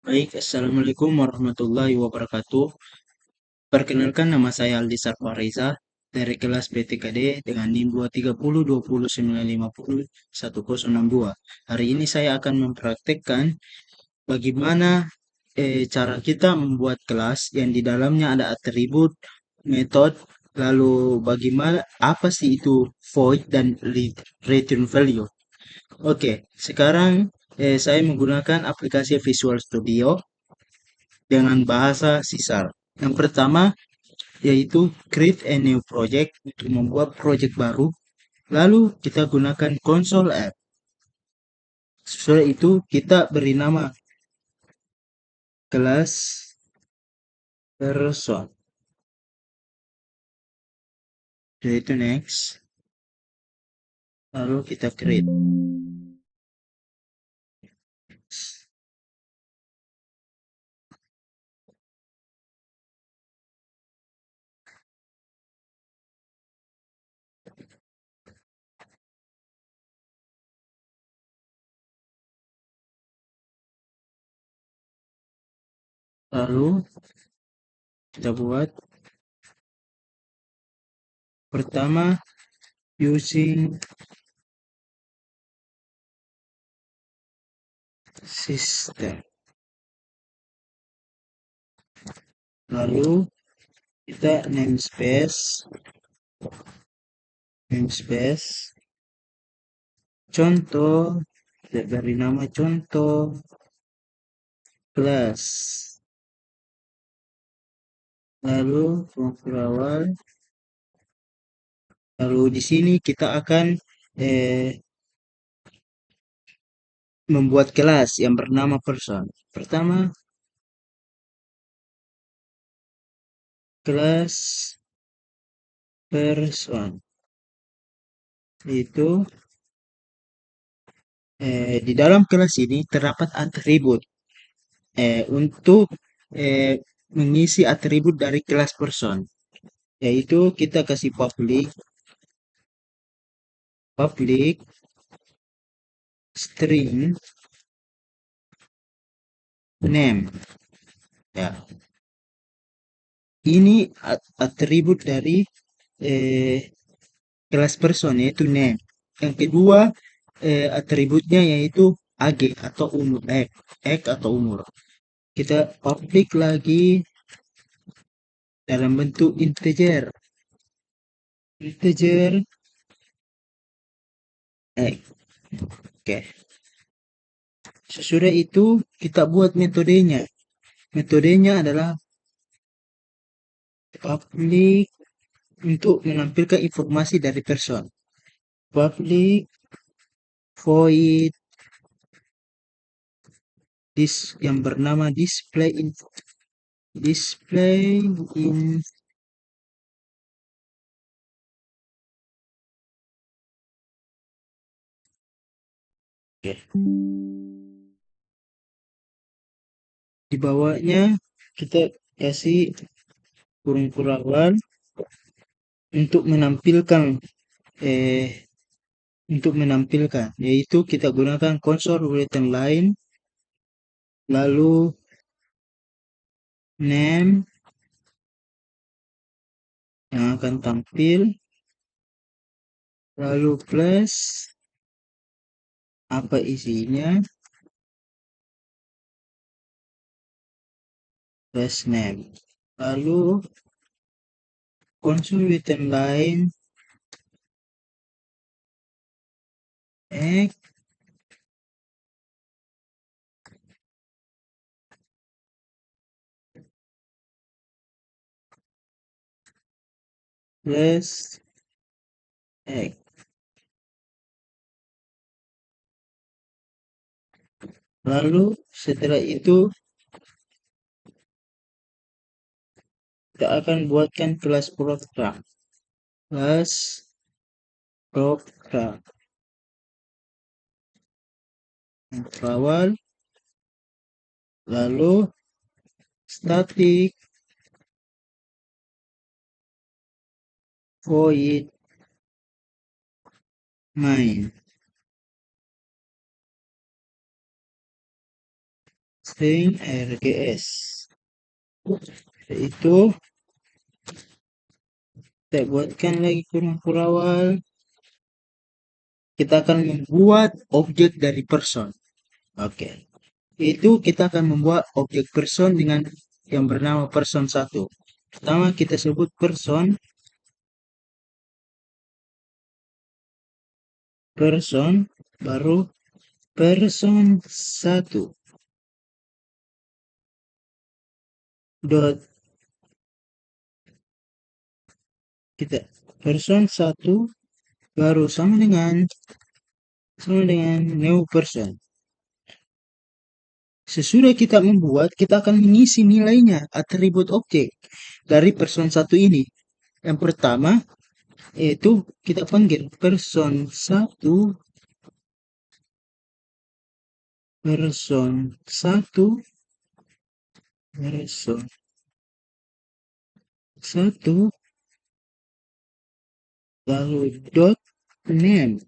Baik, Assalamualaikum warahmatullahi wabarakatuh. Perkenalkan nama saya Aldi Sarfareza dari kelas PTKD dengan NIM 23020901062. Hari ini saya akan mempraktekkan bagaimana cara kita membuat kelas yang di dalamnya ada atribut, metode, lalu bagaimana apa sih itu void dan return value. Oke, sekarang saya menggunakan aplikasi Visual Studio dengan bahasa C Sharp. Yang pertama yaitu create a new project untuk membuat project baru. Lalu kita gunakan console app. Sesudah itu kita beri nama kelas person. Yaitu next. Lalu kita create. Lalu kita buat pertama using system. Lalu kita namespace contoh, kita beri nama contoh kelas. Lalu konfig awal. Lalu di sini kita akan eh, membuat kelas yang bernama person. Pertama, kelas person. Itu di dalam kelas ini terdapat atribut untuk eh, mengisi atribut dari kelas person. Yaitu kita kasih public string name. Ya, ini atribut dari eh, kelas person yaitu name. Yang kedua atributnya yaitu ag atau umur, ag atau umur. Kita public lagi dalam bentuk integer ag. Oke. Sesudah itu kita buat metodenya. Metodenya adalah public untuk menampilkan informasi dari person. Public void yang bernama display in. Oke. Di bawahnya kita kasih kurung kurangan untuk menampilkan eh yaitu kita gunakan console written line, lalu name yang akan tampil, lalu plus apa isinya, plus name, lalu console written line x plus x. Lalu setelah itu kita akan buatkan kelas program awal, lalu static void main. string RGS. Itu kita buatkan lagi kurung awal. Kita akan membuat objek dari person. Oke. Itu kita akan membuat objek person dengan yang bernama person 1. Pertama kita sebut person baru person 1 dot kita person 1 baru sama dengan new person. Sesudah kita membuat, kita akan mengisi nilainya, atribut objek dari person 1 ini. Yang pertama, yaitu kita panggil person 1 person 1 person 1 lalu name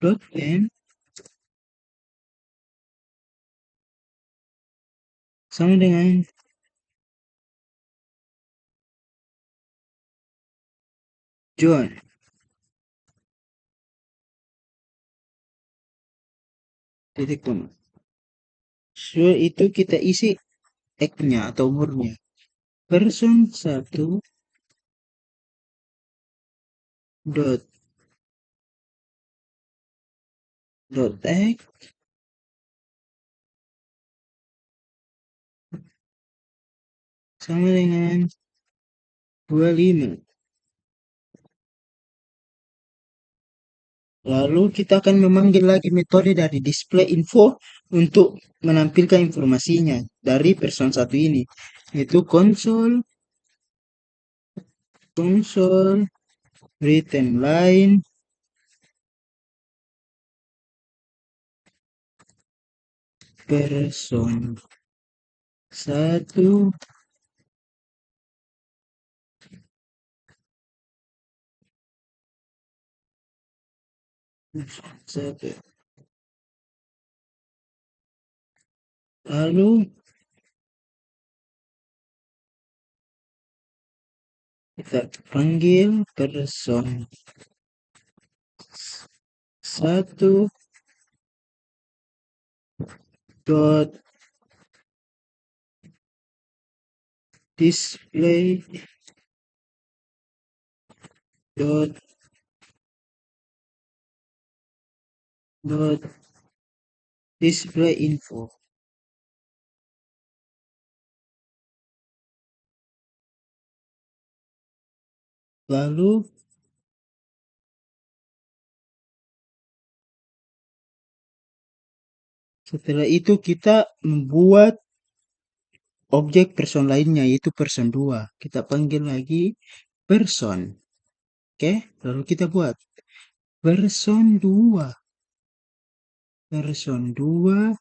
name sama dengan John. Titik koma. So itu kita isi X-nya atau umurnya. Person 1 dot X sama dengan 25. Lalu kita akan memanggil lagi metode dari display info untuk menampilkan informasinya dari person 1 ini. Yaitu console return line person 1 1. Lalu kita panggil person 1 dot display dot display info. Lalu setelah itu kita membuat objek person lainnya yaitu person 2. Kita panggil lagi person. Oke, lalu kita buat person 2. Person 2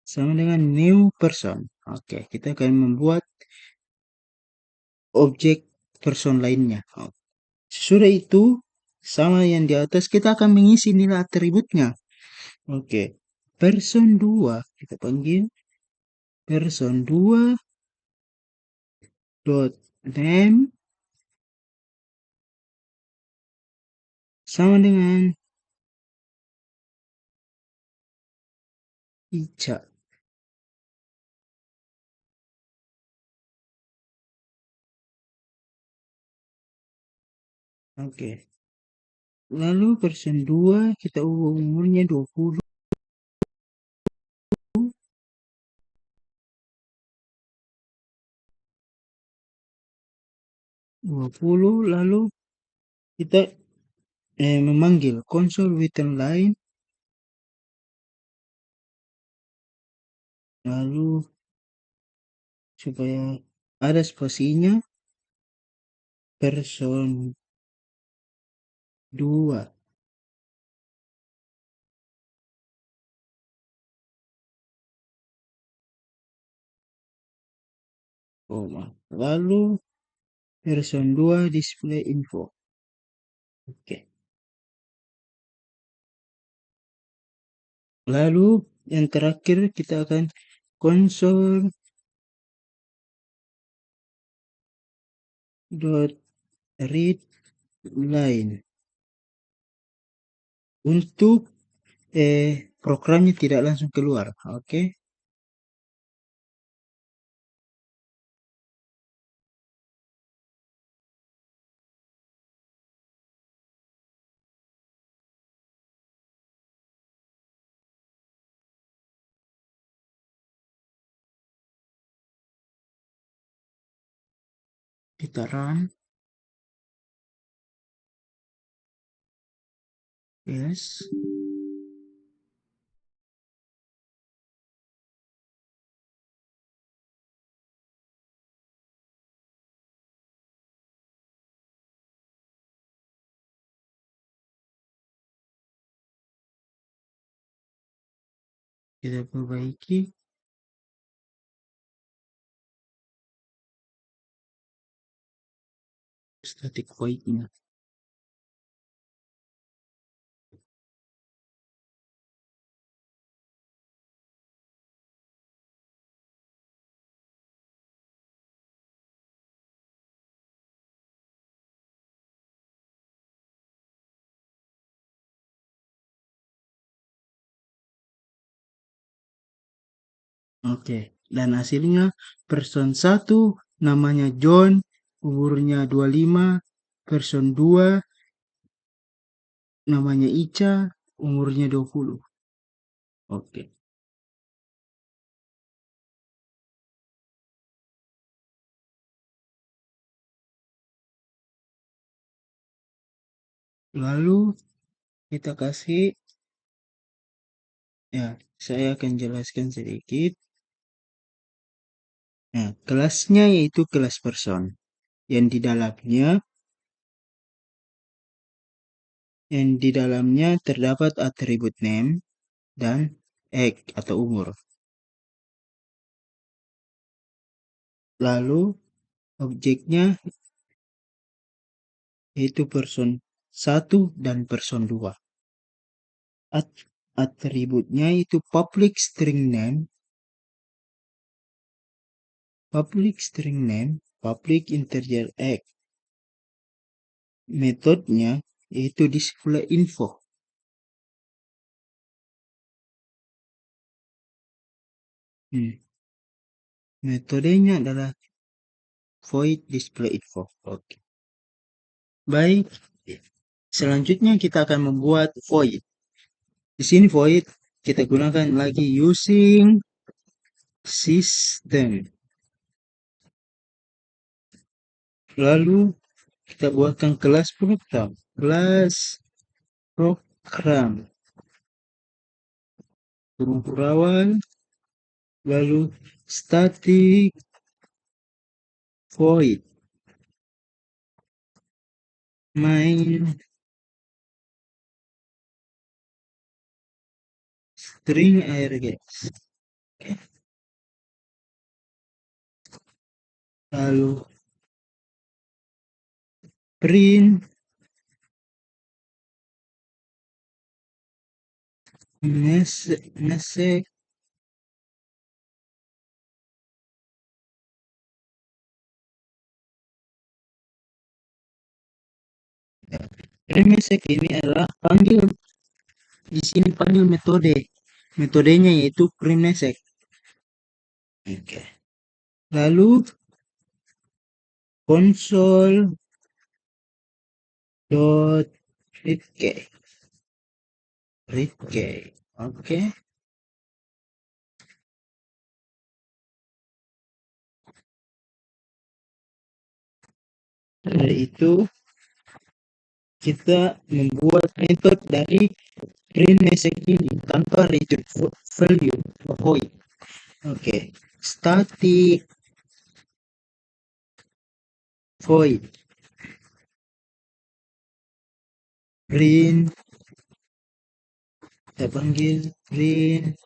sama dengan new person. Oke, kita akan membuat objek person lainnya. Sesudah itu, sama yang di atas, kita akan mengisi nilai atributnya. Oke, person 2, kita panggil person 2 dot name sama dengan Ica. Oke. Lalu person 2 kita ubah umurnya 20. 20 lalu kita memanggil console return line lalu supaya ada spasinya person 2. Lalu person 2 display info. Oke. Lalu yang terakhir kita akan console dot read line untuk programnya tidak langsung keluar. Oke, kita run. Yes. Kita perbaiki static void-nya. Oke, dan hasilnya person 1 namanya John, umurnya 25, person 2 namanya Ica, umurnya 20. Oke. Lalu kita kasih, ya, saya akan jelaskan sedikit. Nah, kelasnya yaitu kelas person yang di dalamnya terdapat atribut name dan age atau umur. Lalu objeknya yaitu person 1 dan person 2. Atributnya itu public string name, public integer age. Metodenya yaitu display info. Metodenya adalah void display info. Oke. Baik, selanjutnya kita akan membuat void. Di sini void kita gunakan lagi using system. Lalu kita buatkan kelas program. Kelas program. Huruf awal. Lalu static void. Main string args. Lalu print message print message ini adalah panggil, di sini panggil metodenya yaitu print message. Oke. Lalu console dot readkey. Oke. Dari itu kita membuat metode dari print message ini tanpa return value void. Oke. Static void print, kita panggil print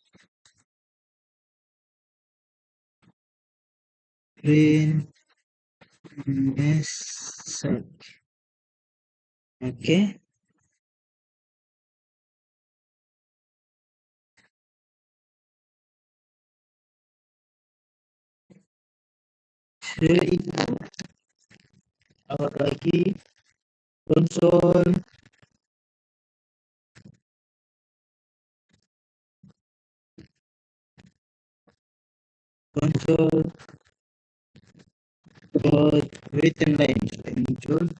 message. Oke. itu lagi konsol konsol dot written line sudah muncul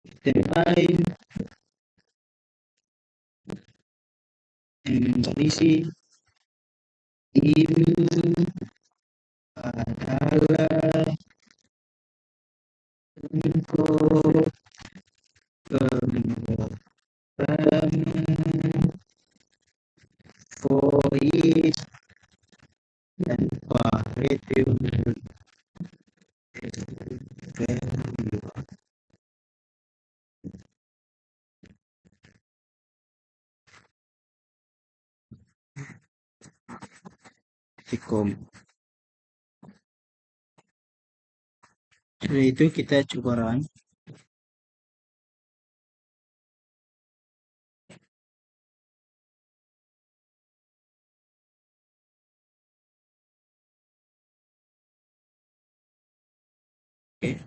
written line yang berisi ini adalah info pemrograman voice tanpa review com. Setelah itu kita coba run. Oke.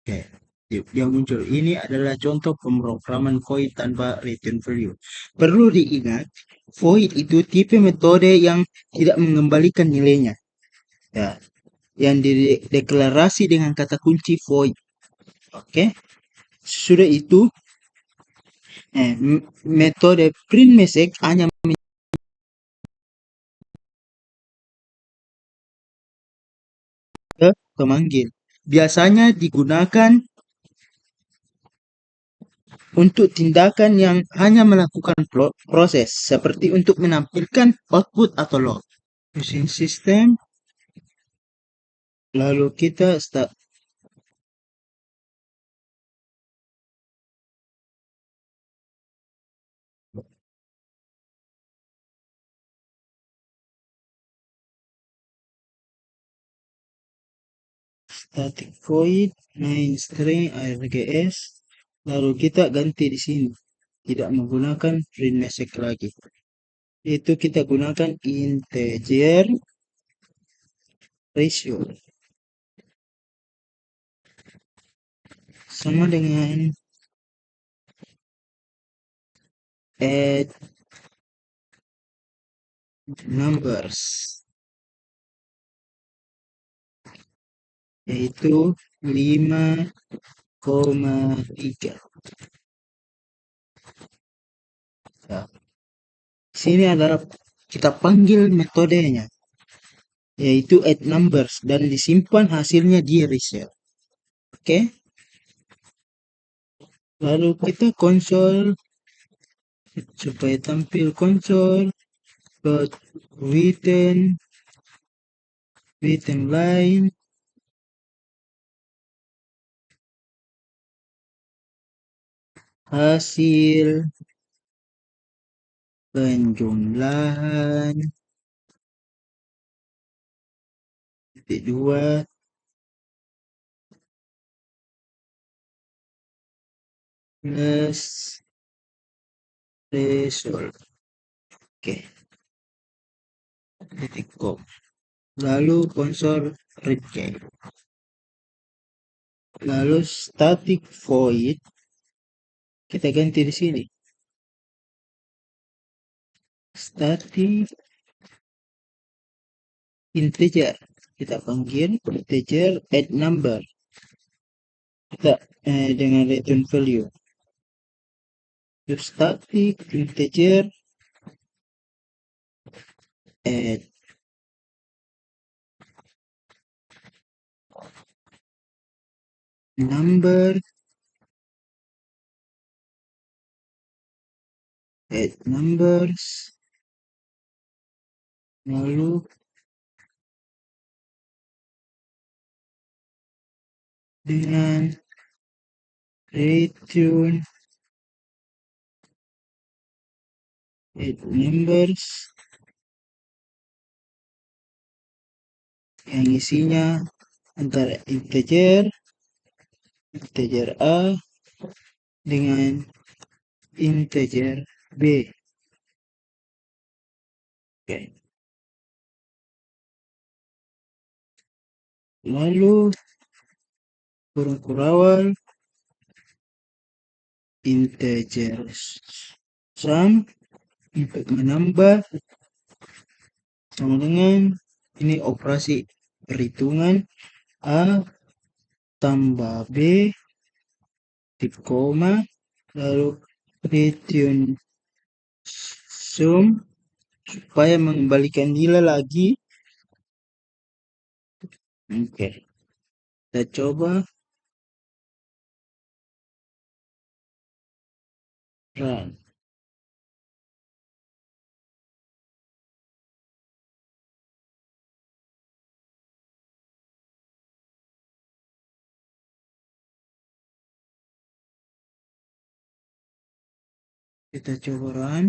Oke. Yang muncul ini adalah contoh pemrograman void tanpa return value. Perlu diingat, void itu tipe metode yang tidak mengembalikan nilainya. Ya, yang dideklarasi dengan kata kunci void. Oke. Sudah itu, metode print message hanya ke pemanggil. Biasanya digunakan untuk tindakan yang hanya melakukan proses, seperti untuk menampilkan output atau log. Using system, lalu kita start static void main string args, lalu kita ganti di sini, tidak menggunakan print message lagi. Itu kita gunakan integer ratio sama dengan add numbers, yaitu 5,3. Nah, sini adalah kita panggil metodenya, yaitu add numbers, dan disimpan hasilnya di result. Oke. Lalu kita konsol supaya tampil konsol dot written line hasil penjumlahan titik 2 plus result. Oke. Titik com. Lalu konsol read. Lalu static void kita ganti di sini. Static integer. Kita panggil integer add number. Kita dengan return value. Static integer add number add numbers, lalu dengan return add numbers yang isinya antara integer A dengan integer B. Oke. Lalu kurung kurawal integer sum untuk menambah sama dengan ini operasi perhitungan A tambah B di koma lalu return sum supaya mengembalikan nilai lagi. Oke, kita coba run. Kita coba run.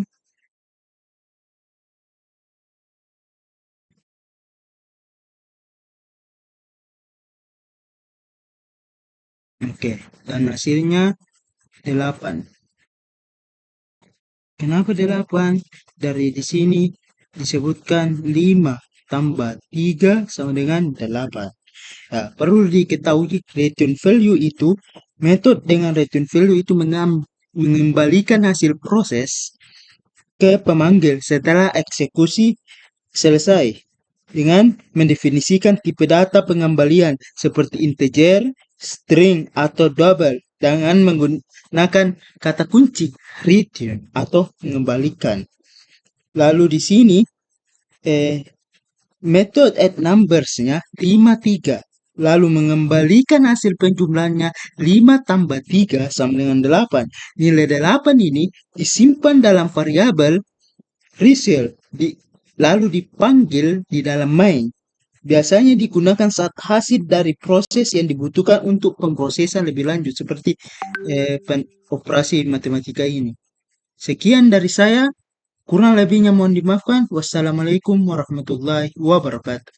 Oke, dan hasilnya 8. Kenapa 8? Dari di sini disebutkan 5 tambah 3 sama dengan 8. Nah, perlu diketahui return value itu, metode dengan return value itu mengembalikan hasil proses ke pemanggil setelah eksekusi selesai dengan mendefinisikan tipe data pengembalian seperti integer, string, atau double dengan menggunakan kata kunci return atau mengembalikan. Lalu di sini method add numbers-nya 53. Lalu mengembalikan hasil penjumlahannya 5 tambah 3 sama dengan 8. Nilai 8 ini disimpan dalam variabel result, lalu dipanggil di dalam main. Biasanya digunakan saat hasil dari proses yang dibutuhkan untuk pemrosesan lebih lanjut seperti operasi matematika ini. Sekian dari saya, kurang lebihnya mohon dimaafkan. Wassalamualaikum warahmatullahi wabarakatuh.